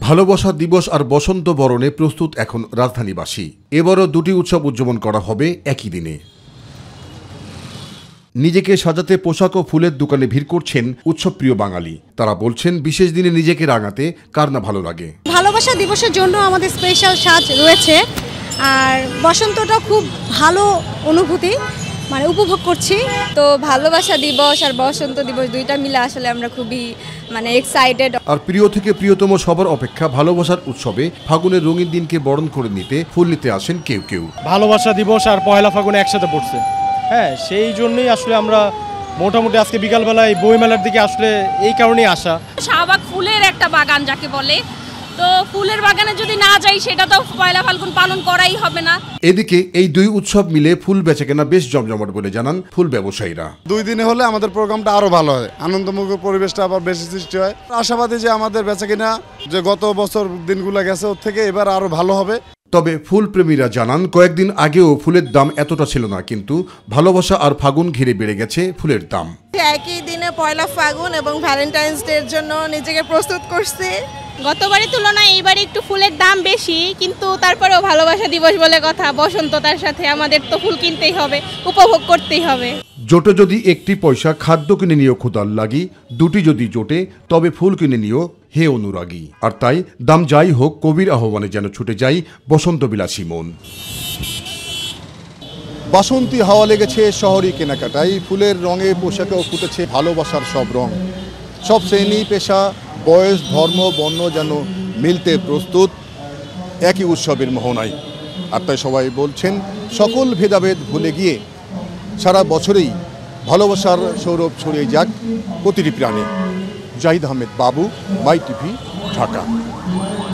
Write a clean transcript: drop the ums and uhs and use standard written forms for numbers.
ভালোবাসা দিবস আর বসন্ত বরণে প্রস্তুত এখন রাজধানীবাসী। এবারও দুটি উৎসব উদযাপন করা হবে একই দিনে। নিজেকে সাজাতে পোশাক ও ফুলের দোকানে ভিড় করছেন উৎসবপ্রিয় বাঙালি। তারা বলছেন, বিশেষ দিনে নিজেকে রাঙাতে কার না ভালো লাগে। ভালোবাসা দিবসের জন্য আমাদের স্পেশাল সাজ রয়েছে, আর বসন্তটা খুব ভালো অনুভূতি, মানে উপভোগ করছি। তো ভালোবাসা দিবস আর বসন্ত দিবস দুইটা মিলে আসলে আমরা খুবই এক্সাইটেড। আর প্রিয় থেকে প্রিয়তম সবার অপেক্ষা ভালোবাসার উৎসবে ফাগুনের রঙিন দিনকে বরণ করে নিতে ফুল নিতে আসেন কেউ কেউ। ভালোবাসা দিবস আর পয়লা ফাগুন একসাথে পড়ছে, হ্যাঁ, সেই জন্যই আসলে আমরা মোটামুটি আজকে বিকালবেলায় বই মেলার দিকে আসলে এই কারণেই আসা। শাহবাগ ফুলের একটা বাগান যাকে বলে, তো ফুলের বাগানে যদি না যাই সেটা তো পয়লা ফাল্গুন পালন করাই হবে না। এদিকে এই দুই উৎসব মিলে ফুল বেচাকেনা বেশ জমজমাট বলে জানান ফুল ব্যবসায়ীরা। দুই দিনে হলে আমাদের প্রোগ্রামটা আরো ভালো হয়, আনন্দমুখর পরিবেশটা আবার বেশি সৃষ্টি হয়। আশাবাদী যে আমাদের বেচাকেনা যে গত বছর দিনগুলো গেছে ওর থেকে এবার আরো ভালো হবে। তবে ফুল প্রেমীরা জানান, কয়েকদিন আগেও ফুলের দাম এতটা ছিল না, কিন্তু ভালোবাসা আর ফাগুন ঘিরে বেড়ে গেছে ফুলের দাম। একই দিনে পয়লা ফাগুন এবং ভ্যালেন্টাইন্স ডে এর জন্য নিজেকে প্রস্তুত করছি। গতবারের তুলনায় এইবারে একটু ফুলের দাম বেশি, কিন্তু তারপরেও ভালোবাসা দিবস বলে কথা, বসন্ততার সাথে আমাদের তো ফুল কিনতেই হবে, উপভোগ করতেই হবে। জোটে যদি একটি পয়সা, খাদ্য কিনে নিও ক্ষুধার লাগি, দুটি যদি জোটে তবে ফুল কিনে নিও হে অনুরাগী। আর তাই দাম যাই হোক, কবির আহ্বানে যেন ছুটে যাই বসন্ত বিলাসী মন। বাসন্তী হাওয়া লেগেছে শহরি কেনাকাটায়, ফুলের রঙে পোশাকেও ফুটেছে ভালোবাসার সব রং। সব শ্রেণী, পেশা, বয়স, ধর্ম, বর্ণ যেন মিলতে প্রস্তুত একই উৎসবের মোহনায়। আর তাই সবাই বলছেন, সকল ভেদাভেদ ভুলে গিয়ে সারা বছরেই ভালোবাসার সৌরভ ছড়িয়ে যাক প্রতিটি প্রাণে। জাহিদ আহমেদ বাবু, মাই টিভি, ঢাকা।